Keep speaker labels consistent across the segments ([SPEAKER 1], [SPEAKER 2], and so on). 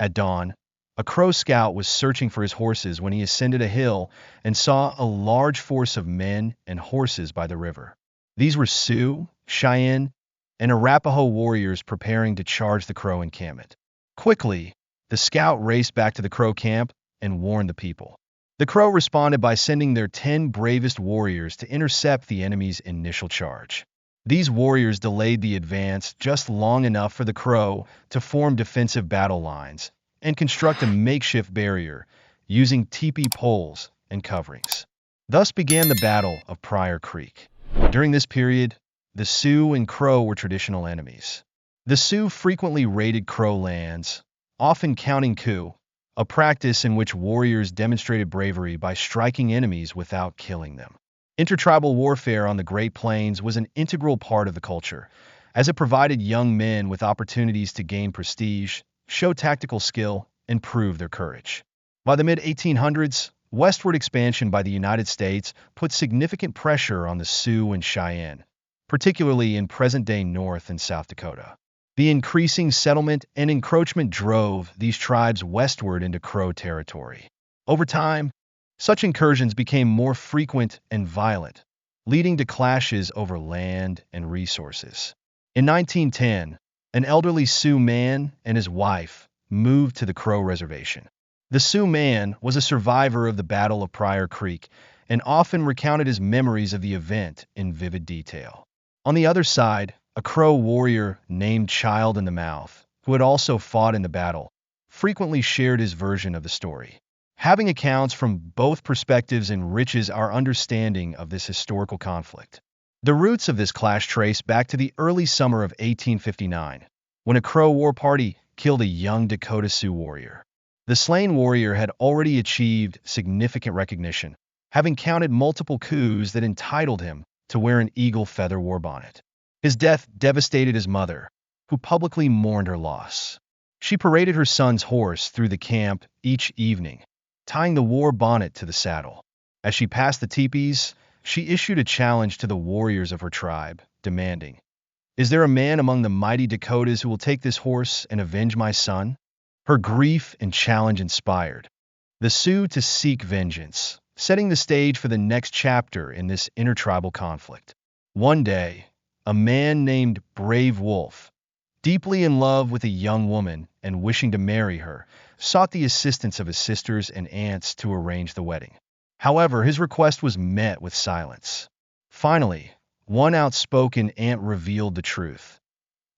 [SPEAKER 1] At dawn, a Crow scout was searching for his horses when he ascended a hill and saw a large force of men and horses by the river. These were Sioux, Cheyenne, and Arapaho warriors preparing to charge the Crow encampment. Quickly, the scout raced back to the Crow camp and warned the people. The Crow responded by sending their 10 bravest warriors to intercept the enemy's initial charge. These warriors delayed the advance just long enough for the Crow to form defensive battle lines and construct a makeshift barrier using teepee poles and coverings. Thus began the Battle of Pryor Creek. During this period, the Sioux and Crow were traditional enemies. The Sioux frequently raided Crow lands, often counting coup, a practice in which warriors demonstrated bravery by striking enemies without killing them. Intertribal warfare on the Great Plains was an integral part of the culture, as it provided young men with opportunities to gain prestige, show tactical skill, and prove their courage. By the mid-1800s, westward expansion by the United States put significant pressure on the Sioux and Cheyenne, particularly in present-day North and South Dakota. The increasing settlement and encroachment drove these tribes westward into Crow territory. Over time, such incursions became more frequent and violent, leading to clashes over land and resources. In 1910, an elderly Sioux man and his wife moved to the Crow Reservation. The Sioux man was a survivor of the Battle of Pryor Creek and often recounted his memories of the event in vivid detail. On the other side, a Crow warrior named Child in the Mouth, who had also fought in the battle, frequently shared his version of the story. Having accounts from both perspectives enriches our understanding of this historical conflict. The roots of this clash trace back to the early summer of 1859, when a Crow war party killed a young Dakota Sioux warrior. The slain warrior had already achieved significant recognition, having counted multiple coups that entitled him to wear an eagle feather war bonnet. His death devastated his mother, who publicly mourned her loss. She paraded her son's horse through the camp each evening, tying the war bonnet to the saddle. As she passed the teepees, she issued a challenge to the warriors of her tribe, demanding, "Is there a man among the mighty Dakotas who will take this horse and avenge my son?" Her grief and challenge inspired the Sioux to seek vengeance, setting the stage for the next chapter in this intertribal conflict. One day, a man named Brave Wolf, deeply in love with a young woman and wishing to marry her, sought the assistance of his sisters and aunts to arrange the wedding. However, his request was met with silence. Finally, one outspoken aunt revealed the truth.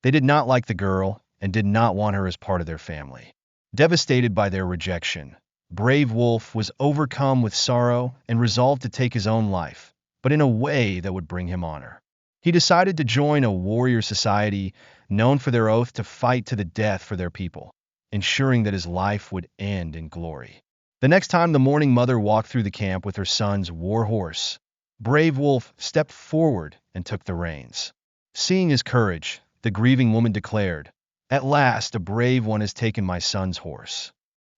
[SPEAKER 1] They did not like the girl and did not want her as part of their family. Devastated by their rejection, Brave Wolf was overcome with sorrow and resolved to take his own life, but in a way that would bring him honor. He decided to join a warrior society known for their oath to fight to the death for their people, ensuring that his life would end in glory. The next time the mourning mother walked through the camp with her son's war horse, Brave Wolf stepped forward and took the reins. Seeing his courage, the grieving woman declared, "At last, a brave one has taken my son's horse."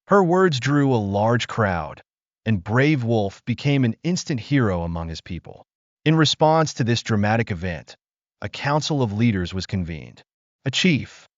[SPEAKER 1] Her words drew a large crowd, and Brave Wolf became an instant hero among his people. In response to this dramatic event, a council of leaders was convened. A chief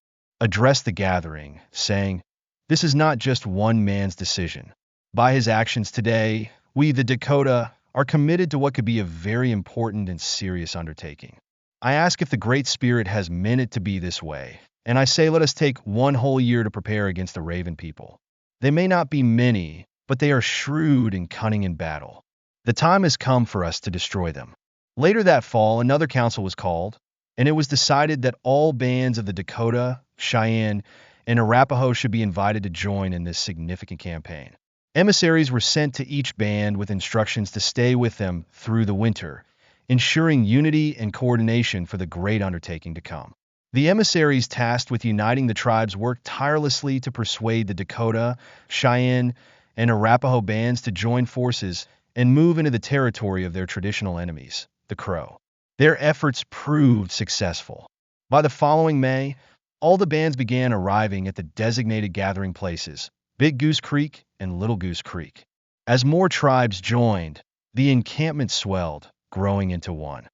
[SPEAKER 1] addressed the gathering, saying, "This is not just one man's decision. By his actions today, we, the Dakota, are committed to what could be a very important and serious undertaking. I ask if the Great Spirit has meant it to be this way, and I say let us take one whole year to prepare against the Raven people. They may not be many, but they are shrewd and cunning in battle. The time has come for us to destroy them." Later that fall, another council was called, and it was decided that all bands of the Dakota, Cheyenne, and Arapaho should be invited to join in this significant campaign. Emissaries were sent to each band with instructions to stay with them through the winter, ensuring unity and coordination for the great undertaking to come. The emissaries tasked with uniting the tribes worked tirelessly to persuade the Dakota, Cheyenne, and Arapaho bands to join forces and move into the territory of their traditional enemies, the Crow. Their efforts proved successful. By the following May, all the bands began arriving at the designated gathering places, Big Goose Creek and Little Goose Creek. As more tribes joined, the encampment swelled, growing into one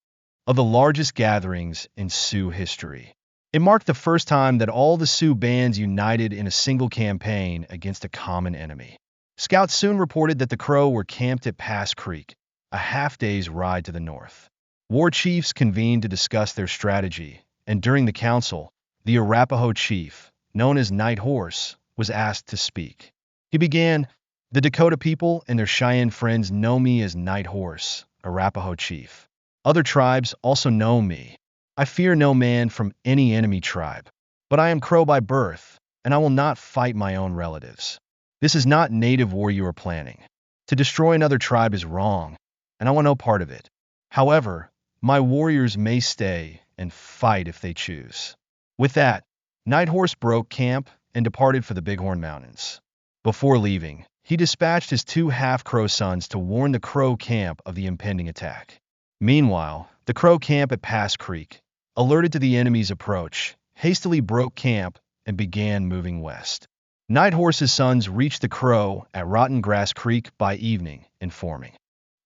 [SPEAKER 1] of the largest gatherings in Sioux history. It marked the first time that all the Sioux bands united in a single campaign against a common enemy. Scouts soon reported that the Crow were camped at Pass Creek, a half-day's ride to the north. War chiefs convened to discuss their strategy, and during the council, the Arapaho chief, known as Night Horse, was asked to speak. He began, "The Dakota people and their Cheyenne friends know me as Night Horse, Arapaho chief. Other tribes also know me. I fear no man from any enemy tribe, but I am Crow by birth, and I will not fight my own relatives. This is not native war you are planning. To destroy another tribe is wrong, and I want no part of it. However, my warriors may stay and fight if they choose." With that, Night Horse broke camp and departed for the Bighorn Mountains. Before leaving, he dispatched his 2 half-Crow sons to warn the Crow camp of the impending attack. Meanwhile, the Crow camp at Pass Creek, alerted to the enemy's approach, hastily broke camp and began moving west. Night Horse's sons reached the Crow at Rotten Grass Creek by evening, informing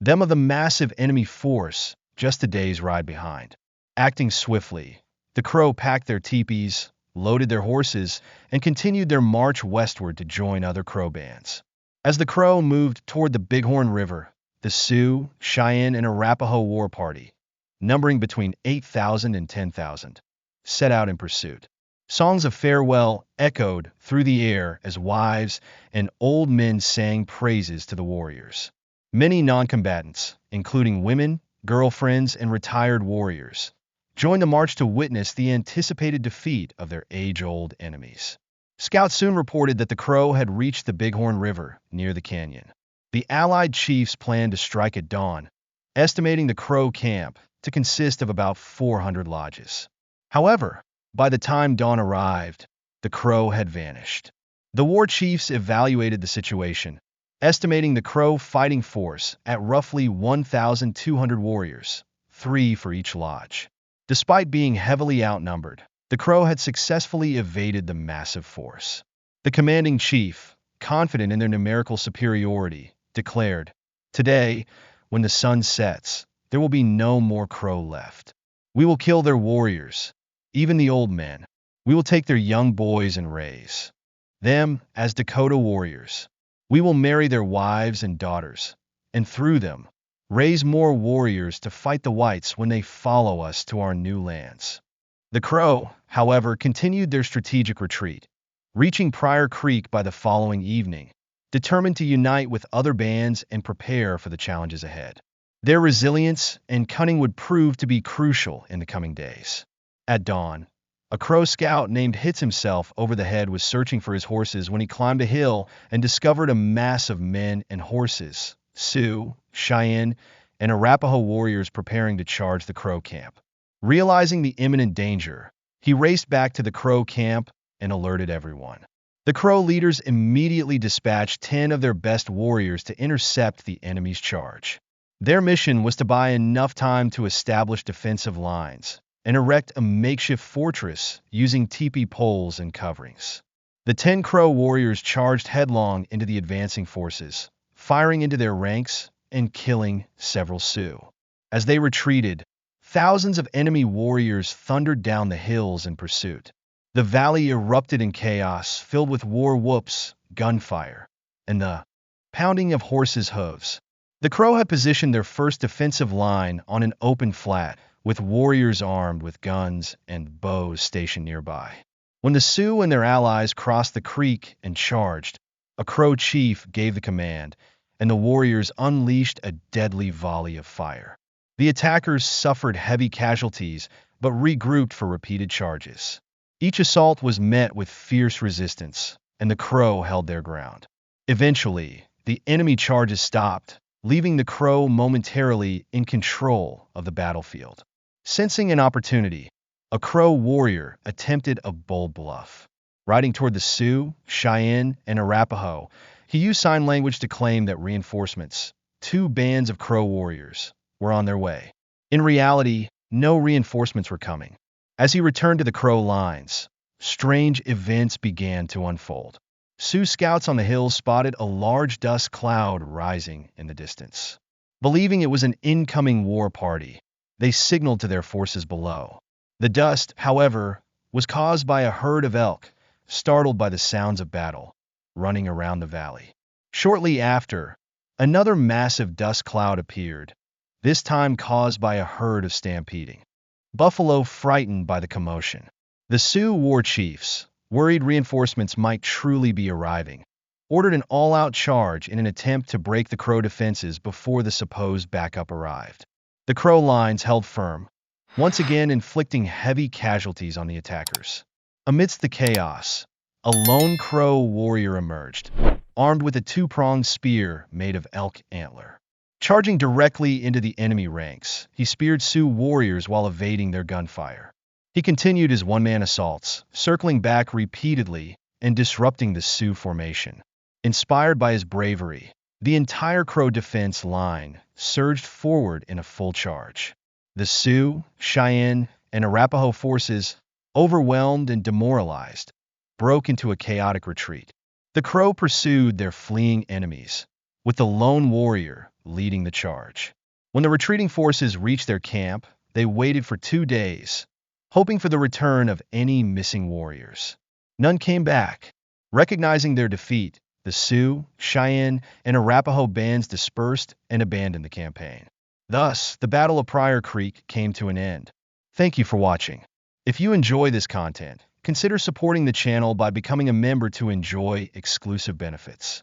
[SPEAKER 1] them of the massive enemy force just a day's ride behind. Acting swiftly, the Crow packed their teepees, loaded their horses, and continued their march westward to join other Crow bands. As the Crow moved toward the Bighorn River, the Sioux, Cheyenne, and Arapaho war party, numbering between 8,000 and 10,000, set out in pursuit. Songs of farewell echoed through the air as wives and old men sang praises to the warriors. Many non-combatants, including women, girlfriends, and retired warriors, joined the march to witness the anticipated defeat of their age-old enemies. Scouts soon reported that the Crow had reached the Bighorn River near the canyon. The Allied chiefs planned to strike at dawn, estimating the Crow camp to consist of about 400 lodges. However, by the time dawn arrived, the Crow had vanished. The war chiefs evaluated the situation, estimating the Crow fighting force at roughly 1,200 warriors, 3 for each lodge. Despite being heavily outnumbered, the Crow had successfully evaded the massive force. The commanding chief, confident in their numerical superiority, declared, "Today, when the sun sets, there will be no more Crow left. We will kill their warriors, even the old men. We will take their young boys and raise them as Dakota warriors. We will marry their wives and daughters, and through them, raise more warriors to fight the whites when they follow us to our new lands." The Crow, however, continued their strategic retreat, reaching Pryor Creek by the following evening, determined to unite with other bands and prepare for the challenges ahead. Their resilience and cunning would prove to be crucial in the coming days. At dawn, a Crow scout named Hits himself over the head was searching for his horses when he climbed a hill and discovered a mass of men and horses, Sioux, Cheyenne, and Arapaho warriors preparing to charge the Crow camp. Realizing the imminent danger, he raced back to the Crow camp and alerted everyone. The Crow leaders immediately dispatched 10 of their best warriors to intercept the enemy's charge. Their mission was to buy enough time to establish defensive lines and erect a makeshift fortress using teepee poles and coverings. The 10 Crow warriors charged headlong into the advancing forces, firing into their ranks and killing several Sioux. As they retreated, thousands of enemy warriors thundered down the hills in pursuit. The valley erupted in chaos, filled with war whoops, gunfire, and the pounding of horses' hooves. The Crow had positioned their first defensive line on an open flat, with warriors armed with guns and bows stationed nearby. When the Sioux and their allies crossed the creek and charged, a Crow chief gave the command, and the warriors unleashed a deadly volley of fire. The attackers suffered heavy casualties, but regrouped for repeated charges. Each assault was met with fierce resistance, and the Crow held their ground. Eventually, the enemy charges stopped, leaving the Crow momentarily in control of the battlefield. Sensing an opportunity, a Crow warrior attempted a bold bluff. Riding toward the Sioux, Cheyenne, and Arapaho, he used sign language to claim that reinforcements, 2 bands of Crow warriors, were on their way. In reality, no reinforcements were coming. As he returned to the Crow lines, strange events began to unfold. Sioux scouts on the hills spotted a large dust cloud rising in the distance. Believing it was an incoming war party, they signaled to their forces below. The dust, however, was caused by a herd of elk, startled by the sounds of battle, running around the valley. Shortly after, another massive dust cloud appeared, this time caused by a herd of stampeding buffalo frightened by the commotion. The Sioux war chiefs, worried reinforcements might truly be arriving, ordered an all-out charge in an attempt to break the Crow defenses before the supposed backup arrived. The Crow lines held firm, once again inflicting heavy casualties on the attackers. Amidst the chaos, a lone Crow warrior emerged, armed with a two-pronged spear made of elk antler. Charging directly into the enemy ranks, he speared Sioux warriors while evading their gunfire. He continued his one-man assaults, circling back repeatedly and disrupting the Sioux formation. Inspired by his bravery, the entire Crow defense line surged forward in a full charge. The Sioux, Cheyenne, and Arapaho forces, overwhelmed and demoralized, broke into a chaotic retreat. The Crow pursued their fleeing enemies, with the lone warrior leading the charge. When the retreating forces reached their camp, they waited for 2 days, hoping for the return of any missing warriors. None came back. Recognizing their defeat, the Sioux, Cheyenne, and Arapaho bands dispersed and abandoned the campaign. Thus, the Battle of Pryor Creek came to an end. Thank you for watching. If you enjoy this content, consider supporting the channel by becoming a member to enjoy exclusive benefits.